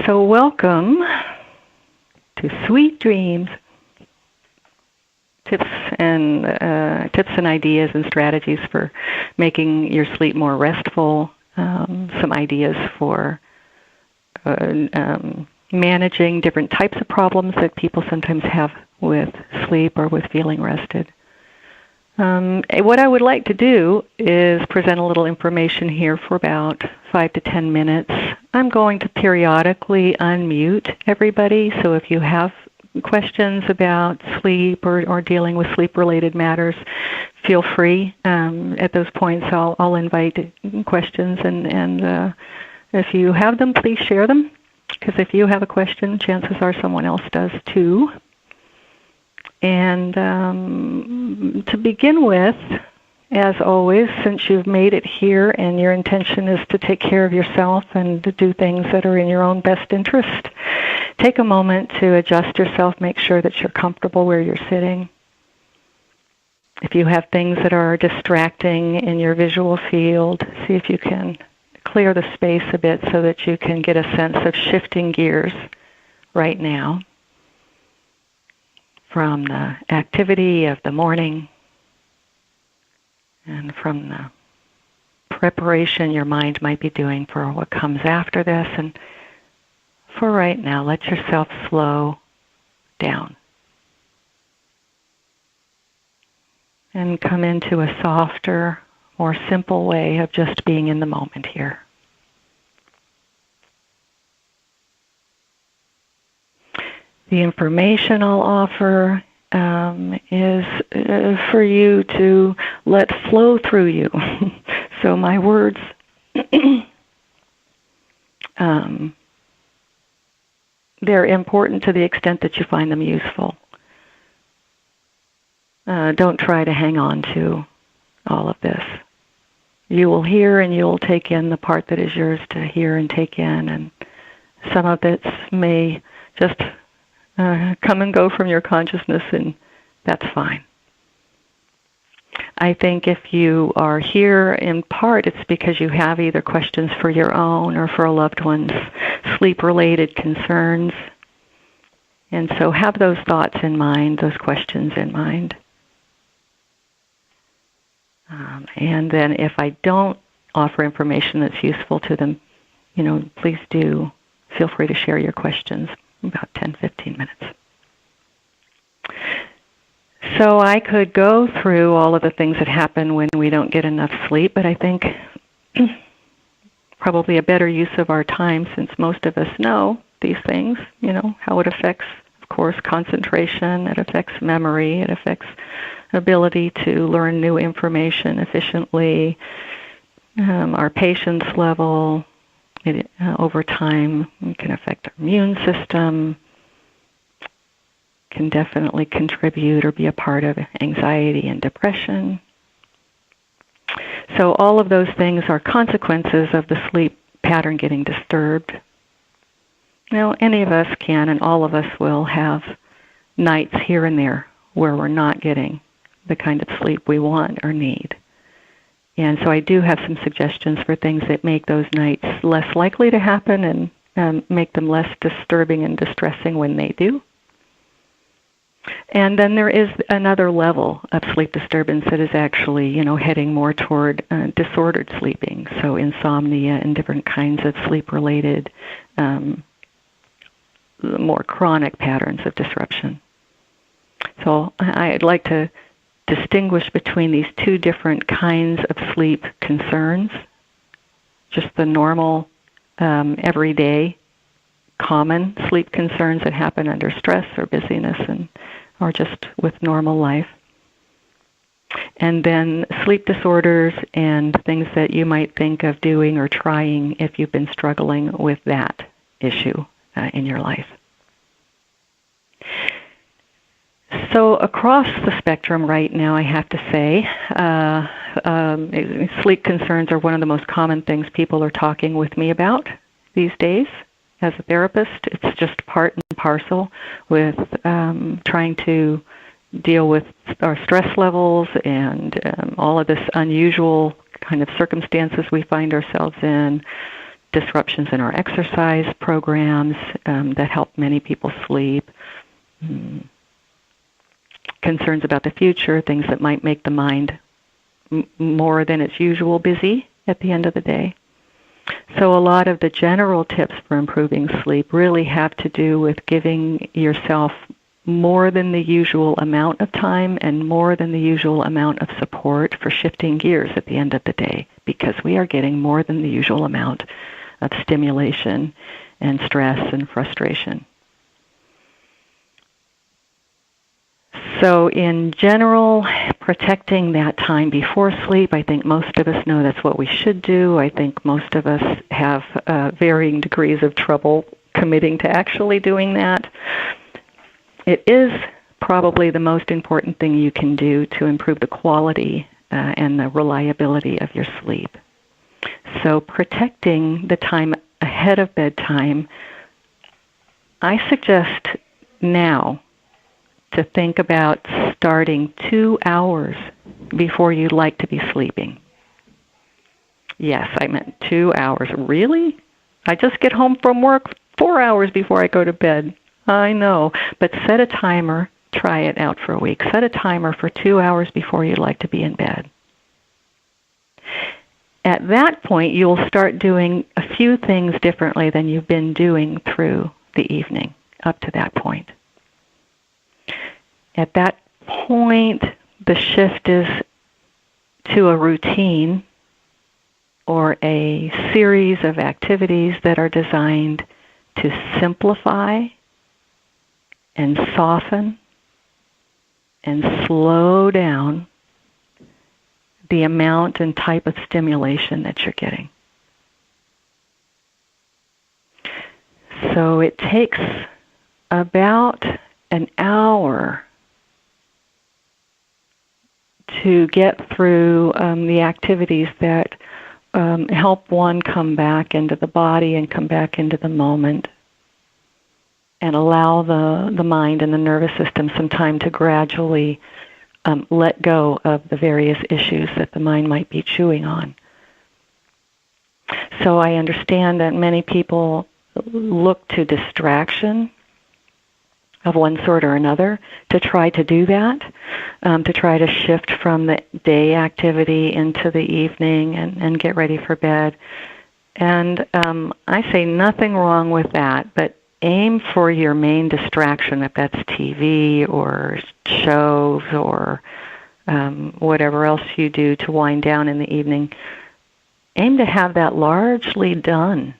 So welcome to Sweet Dreams, tips and ideas and strategies for making your sleep more restful, some ideas for managing different types of problems that people sometimes have with sleep or with feeling rested. What I would like to do is present a little information here for about 5 to 10 minutes. I'm going to periodically unmute everybody, so if you have questions about sleep or dealing with sleep-related matters, feel free. At those points, I'll invite questions, and if you have them, please share them, because if you have a question, chances are someone else does too. And to begin with, as always, since you've made it here and your intention is to take care of yourself and to do things that are in your own best interest, take a moment to adjust yourself, make sure that you're comfortable where you're sitting. If you have things that are distracting in your visual field, see if you can clear the space a bit so that you can get a sense of shifting gears right now from the activity of the morning and from the preparation your mind might be doing for what comes after this. And for right now, let yourself slow down and come into a softer, more simple way of just being in the moment here. The information I'll offer is for you to let flow through you. So my words they're important to the extent that you find them useful. Don't try to hang on to all of this. You will hear and you'll take in the part that is yours to hear and take in, and some of it may just come and go from your consciousness, and that's fine. I think if you are here in part, it's because you have either questions for your own or for a loved one's sleep-related concerns. And so have those thoughts in mind, those questions in mind. And then if I don't offer information that's useful to them, please do feel free to share your questions. About 10-15 minutes. So I could go through all of the things that happen when we don't get enough sleep, but I think probably a better use of our time, since most of us know these things, how it affects, of course, concentration, it affects memory, it affects ability to learn new information efficiently, our patience level. It, over time, it can affect our immune system, can definitely contribute or be a part of anxiety and depression. So all of those things are consequences of the sleep pattern getting disturbed. Any of us can, and all of us will have nights here and there where we're not getting the kind of sleep we want or need. And so I do have some suggestions for things that make those nights less likely to happen and make them less disturbing and distressing when they do. And then there is another level of sleep disturbance that is actually, heading more toward disordered sleeping, so insomnia and different kinds of sleep-related, more chronic patterns of disruption. So I'd like to distinguish between these two different kinds of sleep concerns, just the normal, everyday, common sleep concerns that happen under stress or busyness or just with normal life. And then sleep disorders and things that you might think of doing or trying if you've been struggling with that issue in your life. So across the spectrum right now, I have to say, sleep concerns are one of the most common things people are talking with me about these days. As a therapist, it's just part and parcel with trying to deal with our stress levels and all of this unusual kind of circumstances we find ourselves in, disruptions in our exercise programs that help many people sleep, concerns about the future, things that might make the mind more than its usual busy at the end of the day. So a lot of the general tips for improving sleep really have to do with giving yourself more than the usual amount of time and more than the usual amount of support for shifting gears at the end of the day, because we are getting more than the usual amount of stimulation and stress and frustration. So in general, protecting that time before sleep, I think most of us know that's what we should do. I think most of us have varying degrees of trouble committing to actually doing that. It is probably the most important thing you can do to improve the quality and the reliability of your sleep. So protecting the time ahead of bedtime, I suggest now to think about starting 2 hours before you'd like to be sleeping. Yes, I meant 2 hours. Really? I just get home from work 4 hours before I go to bed. I know, but set a timer. Try it out for a week. Set a timer for 2 hours before you'd like to be in bed. At that point, you'll start doing a few things differently than you've been doing through the evening up to that point. At that point, the shift is to a routine or a series of activities that are designed to simplify and soften and slow down the amount and type of stimulation that you're getting. So it takes about an hour to get through the activities that help one come back into the body and come back into the moment and allow the mind and the nervous system some time to gradually let go of the various issues that the mind might be chewing on. So I understand that many people look to distraction of one sort or another to try to do that, to try to shift from the day activity into the evening and get ready for bed. And I say nothing wrong with that, but aim for your main distraction, if that's TV or shows or whatever else you do to wind down in the evening. Aim to have that largely done,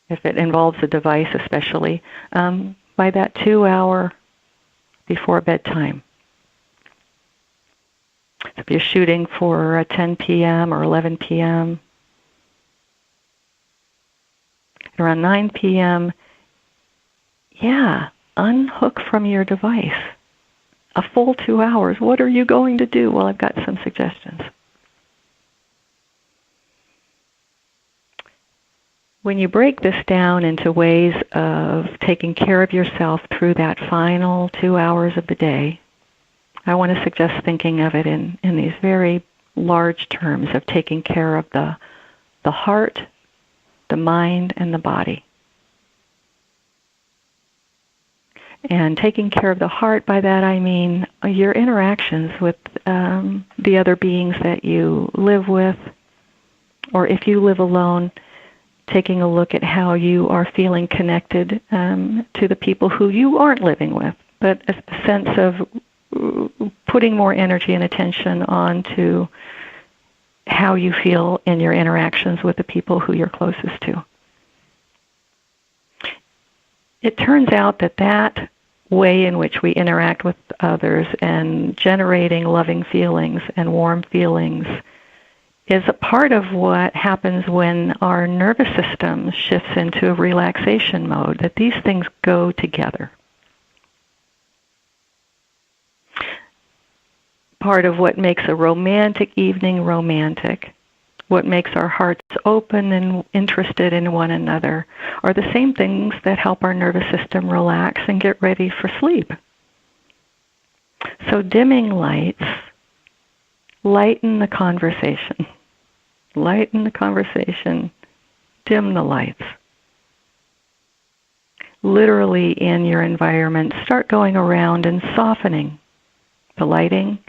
if it involves a device especially, by that 2 hour before bedtime. If you're shooting for 10 p.m. or 11 p.m., around 9 p.m., unhook from your device. A full 2 hours. What are you going to do? Well, I've got some suggestions. When you break this down into ways of taking care of yourself through that final 2 hours of the day, I want to suggest thinking of it in these very large terms of taking care of the heart, the mind, and the body. And taking care of the heart, by that I mean your interactions with the other beings that you live with, or if you live alone, taking a look at how you are feeling connected to the people who you aren't living with, but a sense of putting more energy and attention onto how you feel in your interactions with the people who you're closest to. It turns out that way in which we interact with others and generating loving feelings and warm feelings is a part of what happens when our nervous system shifts into a relaxation mode, that these things go together. Part of what makes a romantic evening romantic, what makes our hearts open and interested in one another, are the same things that help our nervous system relax and get ready for sleep. So dimming lights lighten the conversation. Lighten the conversation dim the lights. Literally in your environment, start going around and softening the lighting,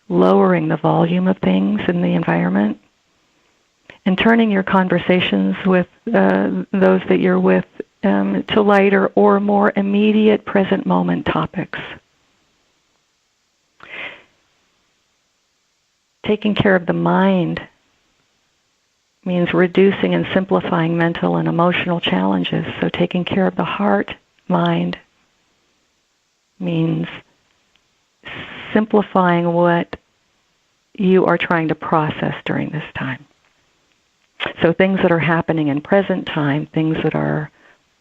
lowering the volume of things in the environment, and turning your conversations with those that you're with to lighter or more immediate present moment topics. Taking care of the mind means reducing and simplifying mental and emotional challenges. So taking care of the heart, mind, means simplifying what you are trying to process during this time. So things that are happening in present time, things that are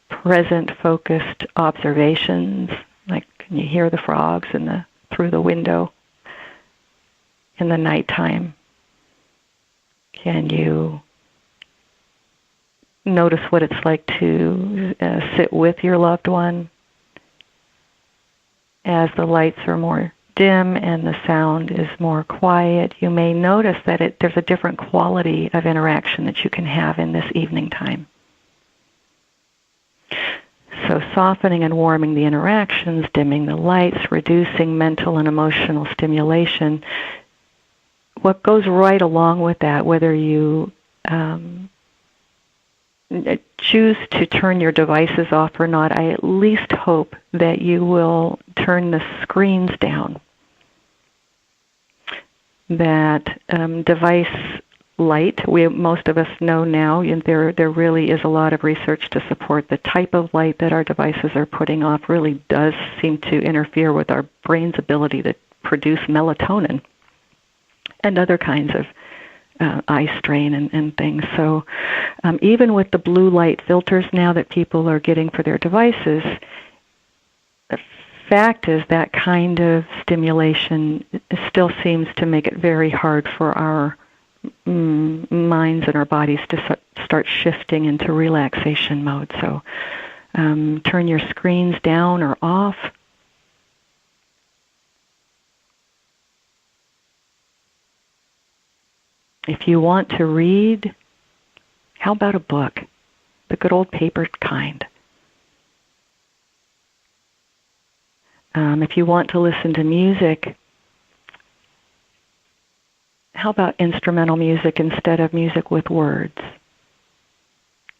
present-focused observations, like can you hear the frogs through the window in the nighttime? Can you notice what it's like to sit with your loved one as the lights are more dim and the sound is more quiet? You may notice that there's a different quality of interaction that you can have in this evening time. So softening and warming the interactions, dimming the lights, reducing mental and emotional stimulation. What goes right along with that, whether you choose to turn your devices off or not, I at least hope that you will turn the screens down. That device light, most of us know now, and there really is a lot of research to support the type of light that our devices are putting off really does seem to interfere with our brain's ability to produce melatonin and other kinds of eye strain and things. So even with the blue light filters now that people are getting for their devices, the fact is that kind of stimulation still seems to make it very hard for our minds and our bodies to start shifting into relaxation mode. So turn your screens down or off. If you want to read, how about a book? The good old paper kind. If you want to listen to music, how about instrumental music instead of music with words?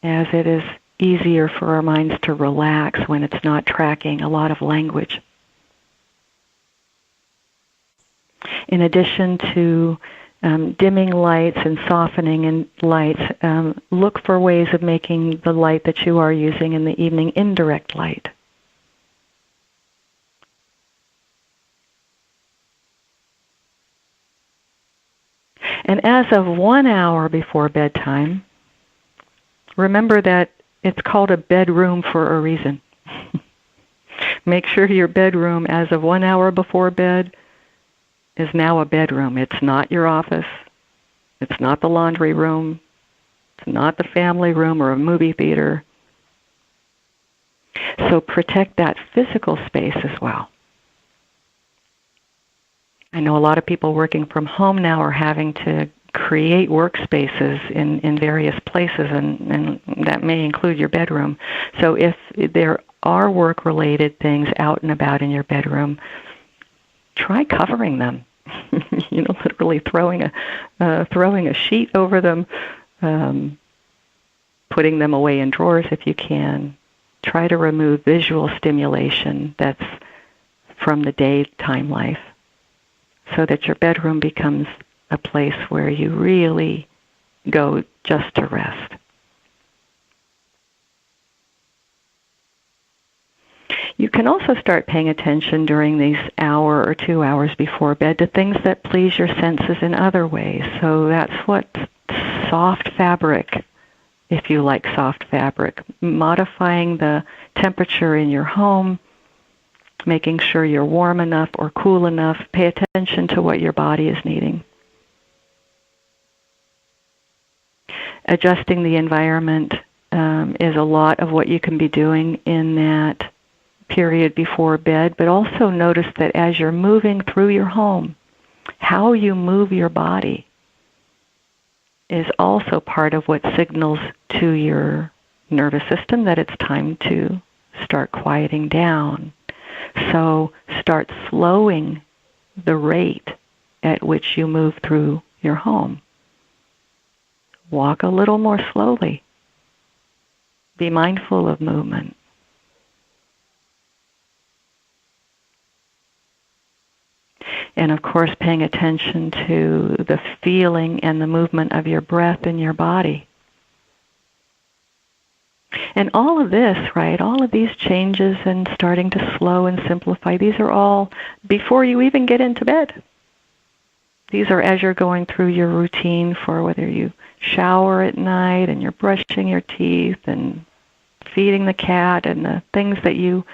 As it is easier for our minds to relax when it's not tracking a lot of language. In addition to dimming lights and softening in lights, look for ways of making the light that you are using in the evening indirect light. And as of 1 hour before bedtime, remember that it's called a bedroom for a reason. Make sure your bedroom as of 1 hour before bed is now a bedroom. It's not your office. It's not the laundry room. It's not the family room or a movie theater. So protect that physical space as well. I know a lot of people working from home now are having to create workspaces in various places, and that may include your bedroom. So if there are work-related things out and about in your bedroom, try covering them. Literally throwing a sheet over them, putting them away in drawers if you can. Try to remove visual stimulation that's from the daytime life, so that your bedroom becomes a place where you really go just to rest. You can also start paying attention during these hour or 2 hours before bed to things that please your senses in other ways. So that's what soft fabric, if you like soft fabric, modifying the temperature in your home, making sure you're warm enough or cool enough. Pay attention to what your body is needing. Adjusting the environment is a lot of what you can be doing in that period before bed, but also notice that as you're moving through your home, how you move your body is also part of what signals to your nervous system that it's time to start quieting down. So start slowing the rate at which you move through your home. Walk a little more slowly. Be mindful of movement. And of course, paying attention to the feeling and the movement of your breath in your body. And all of this, right, all of these changes and starting to slow and simplify, these are all before you even get into bed. These are as you're going through your routine for whether you shower at night and you're brushing your teeth and feeding the cat and the things that you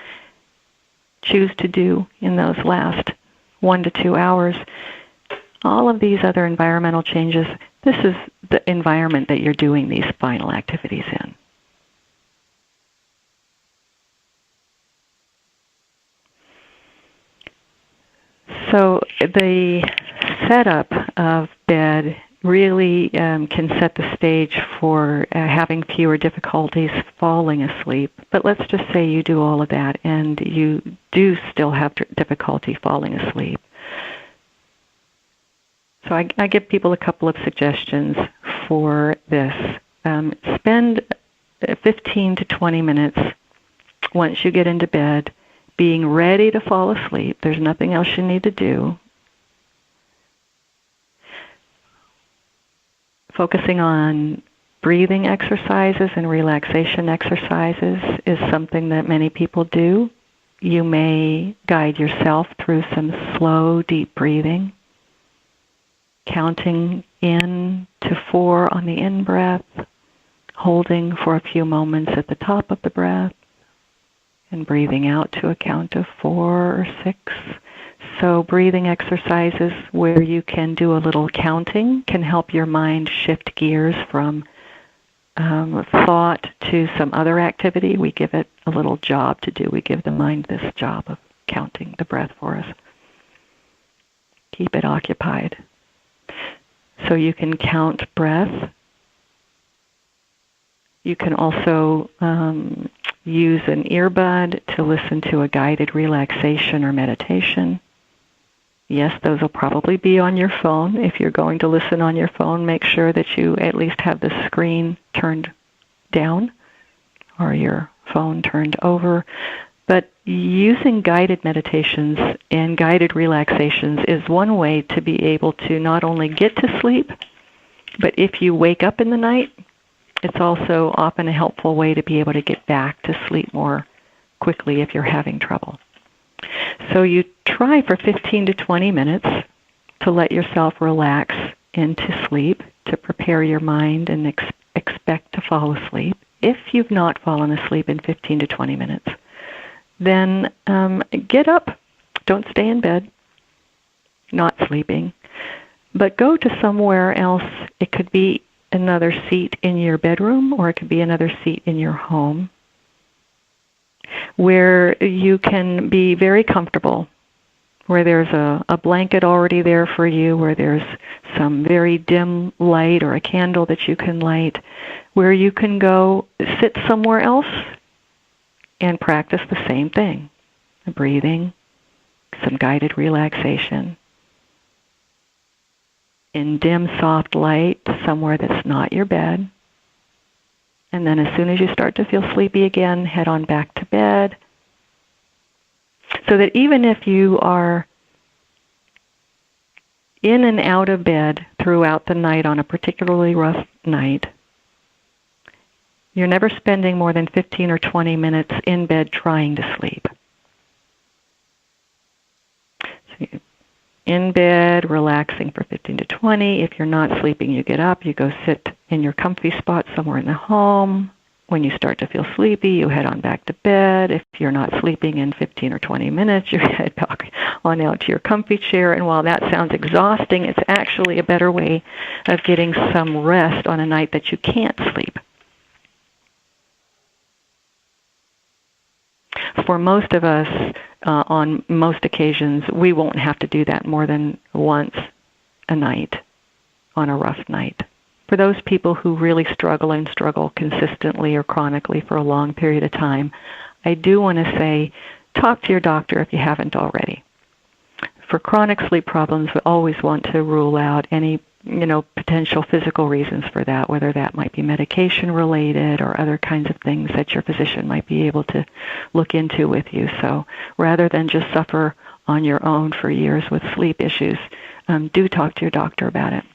choose to do in those last 1 to 2 hours. All of these other environmental changes, this is the environment that you're doing these final activities in. So the setup of bed really can set the stage for having fewer difficulties falling asleep. But let's just say you do all of that and you do still have difficulty falling asleep. So I give people a couple of suggestions for this. Spend 15 to 20 minutes once you get into bed being ready to fall asleep. There's nothing else you need to do. Focusing on breathing exercises and relaxation exercises is something that many people do. You may guide yourself through some slow, deep breathing, counting in to 4 on the in-breath, holding for a few moments at the top of the breath, and breathing out to a count of 4 or 6. So breathing exercises where you can do a little counting can help your mind shift gears from thought to some other activity. We give it a little job to do. We give the mind this job of counting the breath for us. Keep it occupied. So you can count breath. You can also use an earbud to listen to a guided relaxation or meditation. Yes, those will probably be on your phone. If you're going to listen on your phone, make sure that you at least have the screen turned down or your phone turned over. But using guided meditations and guided relaxations is one way to be able to not only get to sleep, but if you wake up in the night, it's also often a helpful way to be able to get back to sleep more quickly if you're having trouble. So you try for 15 to 20 minutes to let yourself relax into sleep, to prepare your mind and expect to fall asleep. If you've not fallen asleep in 15 to 20 minutes, then get up. Don't stay in bed, not sleeping, but go to somewhere else. It could be another seat in your bedroom, or it could be another seat in your home, where you can be very comfortable, where there's a blanket already there for you, where there's some very dim light or a candle that you can light, where you can go sit somewhere else and practice the same thing, breathing, some guided relaxation, in dim, soft light, somewhere that's not your bed. And then as soon as you start to feel sleepy again, head on back to bed. So that even if you are in and out of bed throughout the night on a particularly rough night, you're never spending more than 15 or 20 minutes in bed trying to sleep. So you in bed, relaxing for 15 to 20. If you're not sleeping, you get up, you go sit in your comfy spot somewhere in the home. When you start to feel sleepy, you head on back to bed. If you're not sleeping in 15 or 20 minutes, you head back on out to your comfy chair. And while that sounds exhausting, it's actually a better way of getting some rest on a night that you can't sleep. For most of us, on most occasions, we won't have to do that more than once a night on a rough night. for those people who really struggle consistently or chronically for a long period of time, I do want to say, talk to your doctor if you haven't already. For chronic sleep problems, we always want to rule out any, potential physical reasons for that, whether that might be medication related or other kinds of things that your physician might be able to look into with you. So rather than just suffer on your own for years with sleep issues, do talk to your doctor about it.